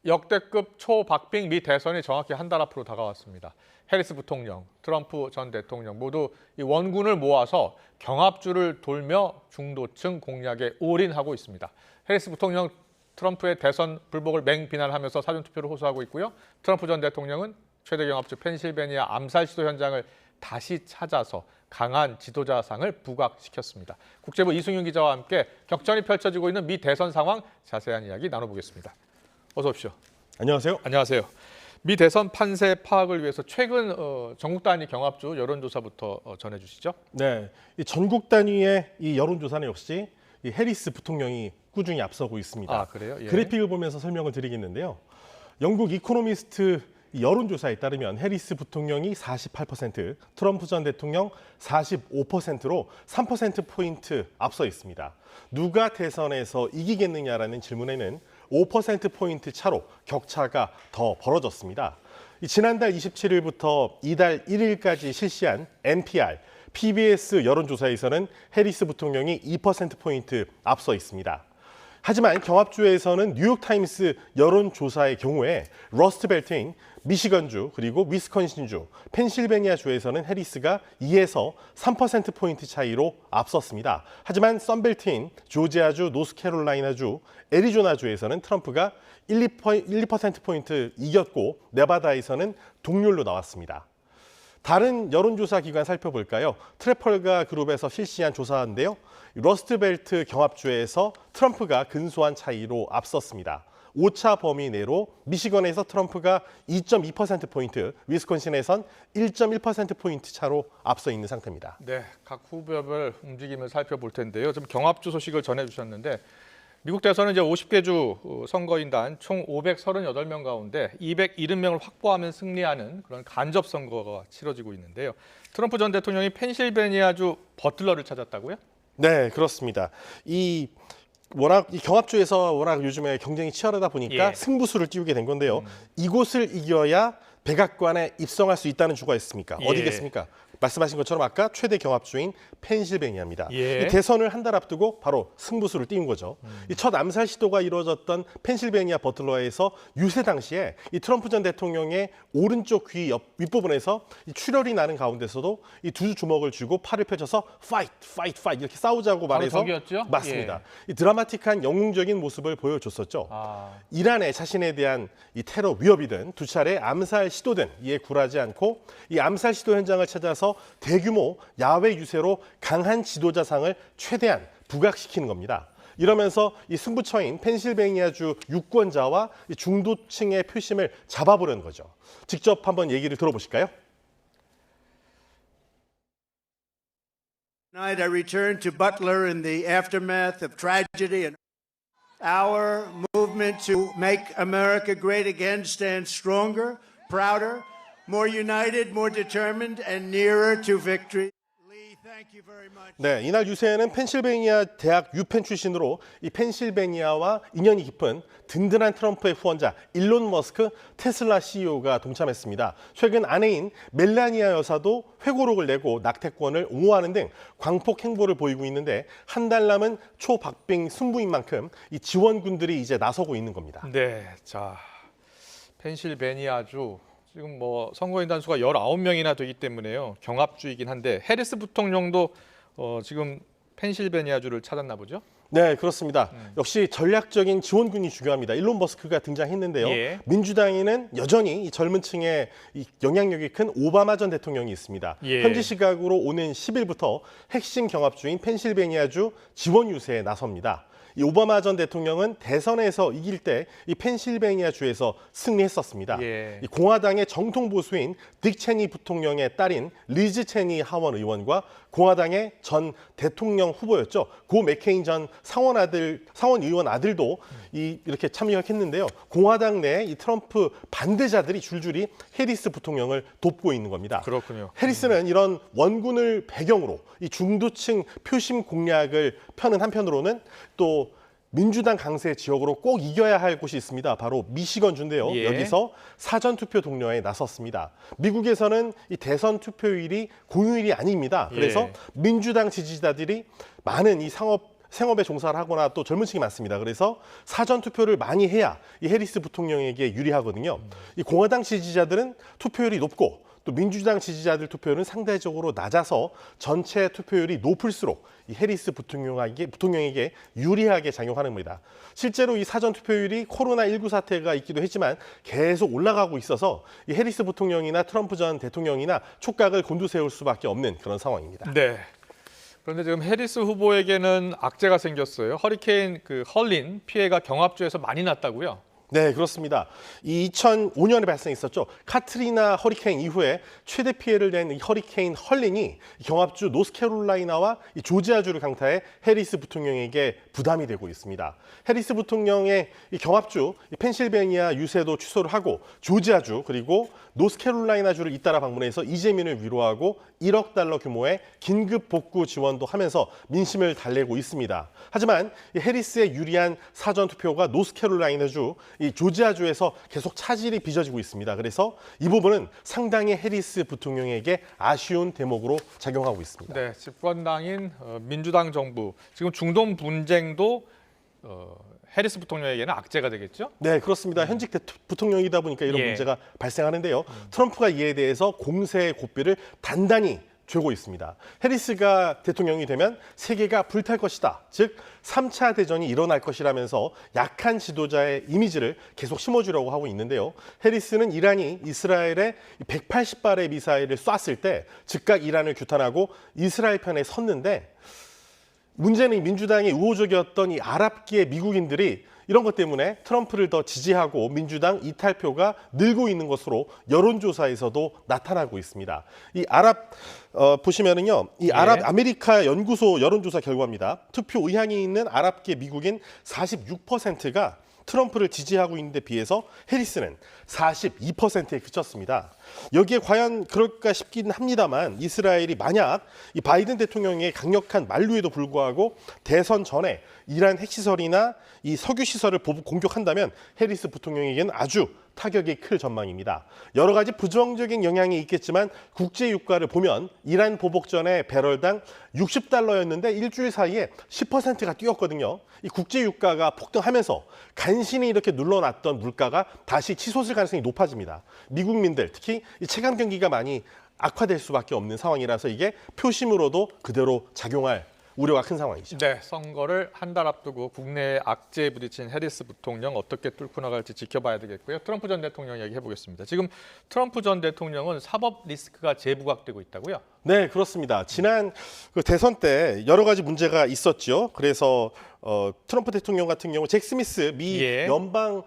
역대급 초박빙 미 대선이 정확히 한 달 앞으로 다가왔습니다. 해리스 부통령, 트럼프 전 대통령 모두 이 원군을 모아서 경합주를 돌며 중도층 공략에 올인하고 있습니다. 해리스 부통령 트럼프의 대선 불복을 맹비난하면서 사전투표를 호소하고 있고요. 트럼프 전 대통령은 최대 경합주 펜실베니아 암살 시도 현장을 다시 찾아서 강한 지도자상을 부각시켰습니다. 국제부 이승윤 기자와 함께 격전이 펼쳐지고 있는 미 대선 상황 자세한 이야기 나눠보겠습니다. 어서 오십시오. 안녕하세요. 안녕하세요. 미 대선 판세 파악을 위해서 최근 전국 단위 경합주 여론조사부터 전해주시죠. 네, 이 전국 단위의 이 여론조사는 역시 이 해리스 부통령이 꾸준히 앞서고 있습니다. 아, 그래요? 예. 그래픽을 보면서 설명을 드리겠는데요. 영국 이코노미스트 여론조사에 따르면 해리스 부통령이 48%, 트럼프 전 대통령 45%로 3%포인트 앞서 있습니다. 누가 대선에서 이기겠느냐라는 질문에는 5%포인트 차로 격차가 더 벌어졌습니다. 지난달 27일부터 이달 1일까지 실시한 NPR, PBS 여론조사에서는 해리스 부통령이 2%포인트 앞서 있습니다. 하지만 경합주에서는 뉴욕타임스 여론조사의 경우에 러스트벨트인 미시건주 그리고 위스콘신주, 펜실베니아주에서는 해리스가 2에서 3%포인트 차이로 앞섰습니다. 하지만 썬벨트인 조지아주, 노스캐롤라이나주, 애리조나주에서는 트럼프가 2%포인트 이겼고 네바다에서는 동률로 나왔습니다. 다른 여론조사 기관 살펴볼까요? 트래펄가 그룹에서 실시한 조사인데요. 러스트벨트 경합주에서 트럼프가 근소한 차이로 앞섰습니다. 오차 범위 내로 미시건에서 트럼프가 2.2%포인트, 위스콘신에선 1.1%포인트 차로 앞서 있는 상태입니다. 네, 각 후보별 움직임을 살펴볼 텐데요. 좀 경합주 소식을 전해주셨는데 미국 대선은 이제 50개 주 선거인단 총 538명 가운데 270명을 확보하면 승리하는 그런 간접 선거가 치러지고 있는데요. 트럼프 전 대통령이 펜실베니아주 버틀러를 찾았다고요? 네, 그렇습니다. 워낙 이 경합주에서 워낙 요즘에 경쟁이 치열하다 보니까 예. 승부수를 띄우게 된 건데요. 이곳을 이겨야 백악관에 입성할 수 있다는 주가 있습니까? 예. 어디겠습니까? 말씀하신 것처럼 아까 최대 경합주인 펜실베니아입니다. 예. 이 대선을 한 달 앞두고 바로 승부수를 띄운 거죠. 이 첫 암살 시도가 이루어졌던 펜실베니아 버틀러에서 유세 당시에 이 트럼프 전 대통령의 오른쪽 귀 윗부분에서 이 출혈이 나는 가운데서도 이 두 주먹을 쥐고 팔을 펼쳐서 fight, fight, fight 이렇게 싸우자고 말해서 저기였죠? 맞습니다. 이 드라마틱한 영웅적인 모습을 보여줬었죠. 이란에 자신에 대한 이 테러 위협이든 두 차례 암살 시도든 이에 굴하지 않고 이 암살 시도 현장을 찾아서 대규모 야외 유세로 강한 지도자상을 최대한 부각시키는 겁니다. 이러면서 이 승부처인 펜실베니아주 유권자와 이 중도층의 표심을 잡아보려는 거죠. 직접 한번 얘기를 들어보실까요? Tonight I returned to Butler in the aftermath of tragedy, and our movement to make America great again stands stronger, prouder, more united, more determined, and nearer to victory. Lee, thank you very much. 네, 이날 유세에는 펜실베니아 대학 유펜 출신으로 이 펜실베니아와 인연이 깊은 든든한 트럼프의 후원자 일론 머스크 테슬라 CEO가 동참했습니다. 최근 아내인 멜라니아 여사도 회고록을 내고 낙태권을 옹호하는 등 광폭 행보를 보이고 있는데 한 달 남은 초박빙 승부인 만큼 이 지원군들이 이제 나서고 있는 겁니다. 네, 자 펜실베니아주 지금 뭐 선거인단 수가 19명이나 되기 때문에요. 경합주이긴 한데 해리스 부통령도 지금 펜실베니아주를 찾았나 보죠? 네, 그렇습니다. 역시 전략적인 지원군이 중요합니다. 일론 머스크가 등장했는데요. 예. 민주당에는 여전히 이 젊은 층의 이 영향력이 큰 오바마 전 대통령이 있습니다. 예. 현지 시각으로 오는 10일부터 핵심 경합주인 펜실베니아주 지원 유세에 나섭니다. 이 오바마 전 대통령은 대선에서 이길 때 이 펜실베니아주에서 승리했었습니다. 예. 이 공화당의 정통 보수인 딕 체니 부통령의 딸인 리즈 체니 하원 의원과 공화당의 전 대통령 후보였죠. 고 맥케인 전 상원 의원 아들도 이렇게 참여했는데요. 공화당 내 이 트럼프 반대자들이 줄줄이 해리스 부통령을 돕고 있는 겁니다. 그렇군요. 해리스는 이런 원군을 배경으로 이 중도층 표심 공략을 펴는 한편으로는 또 민주당 강세 지역으로 꼭 이겨야 할 곳이 있습니다. 바로 미시건주인데요. 예. 여기서 사전투표 독려에 나섰습니다. 미국에서는 이 대선 투표일이 공휴일이 아닙니다. 그래서 예. 민주당 지지자들이 많은 이 상업 생업에 종사를 하거나 또 젊은 층이 많습니다. 그래서 사전 투표를 많이 해야 이 해리스 부통령에게 유리하거든요. 이 공화당 지지자들은 투표율이 높고 또 민주당 지지자들 투표율은 상대적으로 낮아서 전체 투표율이 높을수록 이 해리스 부통령에게 유리하게 작용하는 겁니다. 실제로 이 사전 투표율이 코로나19 사태가 있기도 했지만 계속 올라가고 있어서 이 해리스 부통령이나 트럼프 전 대통령이나 촉각을 곤두세울 수밖에 없는 그런 상황입니다. 네. 그런데 지금 해리스 후보에게는 악재가 생겼어요. 허리케인 헐린 피해가 경합주에서 많이 났다고요? 네, 그렇습니다. 이 2005년에 발생했었죠. 카트리나 허리케인 이후에 최대 피해를 낸 이 허리케인 헐린이 경합주 노스캐롤라이나와 이 조지아주를 강타해 해리스 부통령에게 부담이 되고 있습니다. 해리스 부통령의 이 경합주 이 펜실베니아 유세도 취소를 하고 조지아주 그리고 노스캐롤라이나주를 잇따라 방문해서 이재민을 위로하고 1억 달러 규모의 긴급 복구 지원도 하면서 민심을 달래고 있습니다. 하지만 이 해리스의 유리한 사전 투표가 노스캐롤라이나주, 이 조지아주에서 계속 차질이 빚어지고 있습니다. 그래서 이 부분은 상당히 해리스 부통령에게 아쉬운 대목으로 작용하고 있습니다. 네, 집권당인 민주당 정부 지금 중동 분쟁도 해리스 부통령에게는 악재가 되겠죠? 네, 그렇습니다. 현직 부통령이다 보니까 이런 예. 문제가 발생하는데요. 트럼프가 이에 대해서 공세의 고삐를 단단히 쥐고 있습니다. 해리스가 대통령이 되면 세계가 불탈 것이다. 즉 3차 대전이 일어날 것이라면서 약한 지도자의 이미지를 계속 심어주려고 하고 있는데요. 해리스는 이란이 이스라엘에 180발의 미사일을 쐈을 때 즉각 이란을 규탄하고 이스라엘 편에 섰는데 문제는 이 민주당이 우호적이었던 이 아랍계 미국인들이 이런 것 때문에 트럼프를 더 지지하고 민주당 이탈표가 늘고 있는 것으로 여론조사에서도 나타나고 있습니다. 이 보시면은요, 이 아랍 아메리카 연구소 여론조사 결과입니다. 투표 의향이 있는 아랍계 미국인 46%가 트럼프를 지지하고 있는데 비해서 해리스는 42%에 그쳤습니다. 여기에 과연 그럴까 싶긴 합니다만 이스라엘이 만약 이 바이든 대통령의 강력한 만류에도 불구하고 대선 전에 이란 핵시설이나 이 석유시설을 보복 공격한다면 해리스 부통령에게는 아주 타격이 클 전망입니다. 여러 가지 부정적인 영향이 있겠지만 국제 유가를 보면 이란 보복 전에 배럴당 60달러였는데 일주일 사이에 10%가 뛰었거든요. 이 국제 유가가 폭등하면서 간신히 이렇게 눌러놨던 물가가 다시 치솟을 가능성이 높아집니다. 미국민들 특히 이 체감 경기가 많이 악화될 수밖에 없는 상황이라서 이게 표심으로도 그대로 작용할 우려가 큰 상황이죠. 네, 선거를 한 달 앞두고 국내의 악재에 부딪힌 해리스 부통령 어떻게 뚫고 나갈지 지켜봐야 되겠고요. 트럼프 전 대통령 얘기해 보겠습니다. 지금 트럼프 전 대통령은 사법 리스크가 재부각되고 있다고요? 네, 그렇습니다. 지난 대선 때 여러 가지 문제가 있었죠. 그래서 트럼프 대통령 같은 경우 잭 스미스 미 연방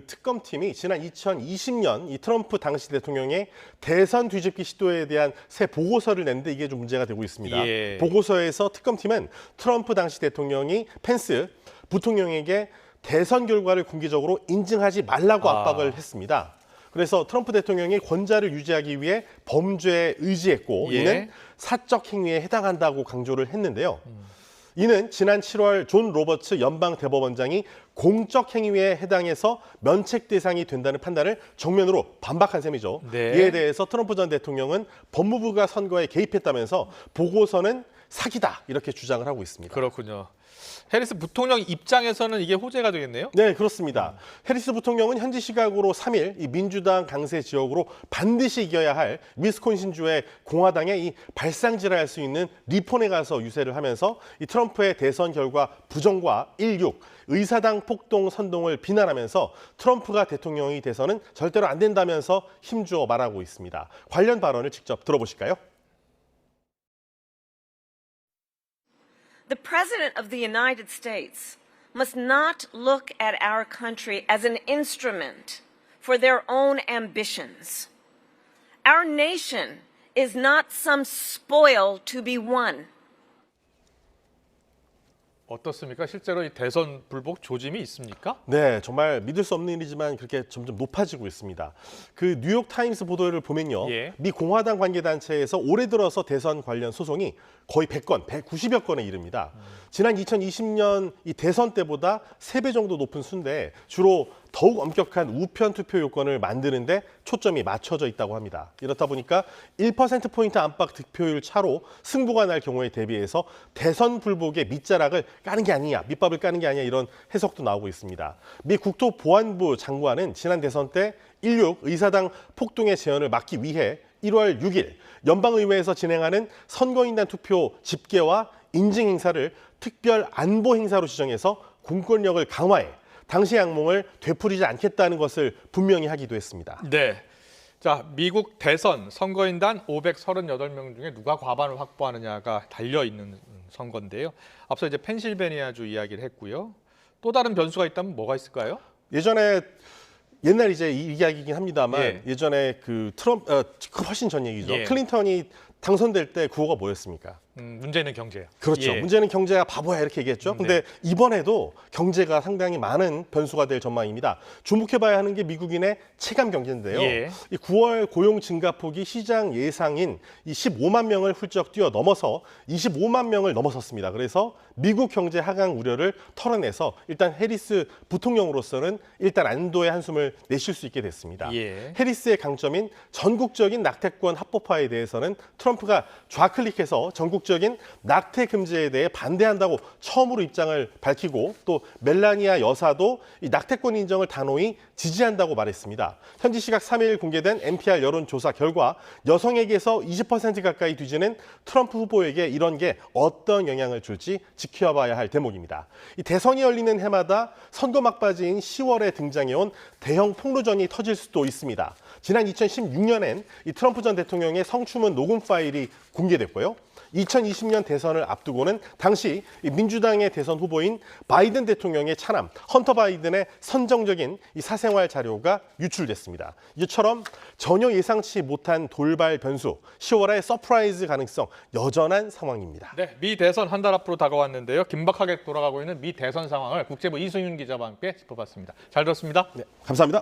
특검팀이 지난 2020년 이 트럼프 당시 대통령의 대선 뒤집기 시도에 대한 새 보고서를 냈는데 이게 좀 문제가 되고 있습니다. 보고서에서 특검팀은 트럼프 당시 대통령이 펜스 부통령에게 대선 결과를 공개적으로 인증하지 말라고 압박을 했습니다. 그래서 트럼프 대통령이 권좌를 유지하기 위해 범죄에 의지했고 이는 사적 행위에 해당한다고 강조를 했는데요. 이는 지난 7월 존 로버츠 연방 대법원장이 공적 행위에 해당해서 면책 대상이 된다는 판단을 정면으로 반박한 셈이죠. 이에 대해서 트럼프 전 대통령은 법무부가 선거에 개입했다면서 보고서는 사기다 이렇게 주장을 하고 있습니다. 그렇군요. 해리스 부통령 입장에서는 이게 호재가 되겠네요? 네, 그렇습니다. 해리스 부통령은 현지 시각으로 3일 이 민주당 강세 지역으로 반드시 이겨야 할 위스콘신주의 공화당의 이 발상질을 할 수 있는 리폰에 가서 유세를 하면서 이 트럼프의 대선 결과 부정과 16 의사당 폭동 선동을 비난하면서 트럼프가 대통령이 돼서는 절대로 안 된다면서 힘주어 말하고 있습니다. 관련 발언을 직접 들어보실까요? The President of the United States must not look at our country as an instrument for their own ambitions. Our nation is not some spoil to be won. 어떻습니까? 실제로 이 대선 불복 조짐이 있습니까? 네, 정말 믿을 수 없는 일이지만 그렇게 점점 높아지고 있습니다. 그 뉴욕 타임스 보도를 보면요. 미 공화당 관계단체에서 올해 들어서 대선 관련 소송이 거의 100건, 190여 건에 이릅니다. 지난 2020년 이 대선 때보다 3배 정도 높은 수인데 주로 더욱 엄격한 우편 투표 요건을 만드는 데 초점이 맞춰져 있다고 합니다. 이렇다 보니까 1%포인트 안팎 득표율 차로 승부가 날 경우에 대비해서 대선 불복의 밑자락을 까는 게 아니냐, 밑밥을 까는 게 아니냐 이런 해석도 나오고 있습니다. 미 국토보안부 장관은 지난 대선 때 16 의사당 폭동의 재현을 막기 위해 1월 6일 연방의회에서 진행하는 선거인단 투표 집계와 인증 행사를 특별 안보 행사로 지정해서 공권력을 강화해 당시의 악몽을 되풀이지 않겠다는 것을 분명히 하기도 했습니다. 네. 자, 미국 대선 선거인단 538명 중에 누가 과반을 확보하느냐가 달려 있는 선거인데요. 앞서 이제 펜실베니아주 이야기를 했고요. 또 다른 변수가 있다면 뭐가 있을까요? 옛날 이제 이 이야기이긴 합니다만 예. 예전에 그 훨씬 전 얘기죠. 예. 클린턴이 당선될 때 구호가 뭐였습니까? 문제는 경제예요. 그렇죠. 예. 문제는 경제야 바보야 이렇게 얘기했죠. 근데 이번에도 경제가 상당히 많은 변수가 될 전망입니다. 주목해봐야 하는 게 미국인의 체감 경제인데요. 예. 이 9월 고용 증가폭이 시장 예상인 이 15만 명을 훌쩍 뛰어넘어서 25만 명을 넘어섰습니다. 그래서 미국 경제 하강 우려를 털어내서 일단 해리스 부통령으로서는 일단 안도의 한숨을 내쉴 수 있게 됐습니다. 예. 해리스의 강점인 전국적인 낙태권 합법화에 대해서는 트럼프가 좌클릭해서 전국적인 낙태 금지에 대해 반대한다고 처음으로 입장을 밝히고 또 멜라니아 여사도 이 낙태권 인정을 단호히 지지한다고 말했습니다. 현지 시각 3일 공개된 NPR 여론조사 결과 여성에게서 20% 가까이 뒤지는 트럼프 후보에게 이런 게 어떤 영향을 줄지 지켜봐야 할 대목입니다. 이 대선이 열리는 해마다 선거 막바지인 10월에 등장해온 대형 폭로전이 터질 수도 있습니다. 지난 2016년엔 이 트럼프 전 대통령의 성추문 녹음 파일이 공개됐고요. 2020년 대선을 앞두고는 당시 민주당의 대선 후보인 바이든 대통령의 차남 헌터 바이든의 선정적인 이 사생활 자료가 유출됐습니다. 이처럼 전혀 예상치 못한 돌발 변수, 10월의 서프라이즈 가능성 여전한 상황입니다. 네, 미 대선 한 달 앞으로 다가왔는데요. 긴박하게 돌아가고 있는 미 대선 상황을 국제부 이승윤 기자와 함께 짚어봤습니다. 잘 들었습니다. 네, 감사합니다.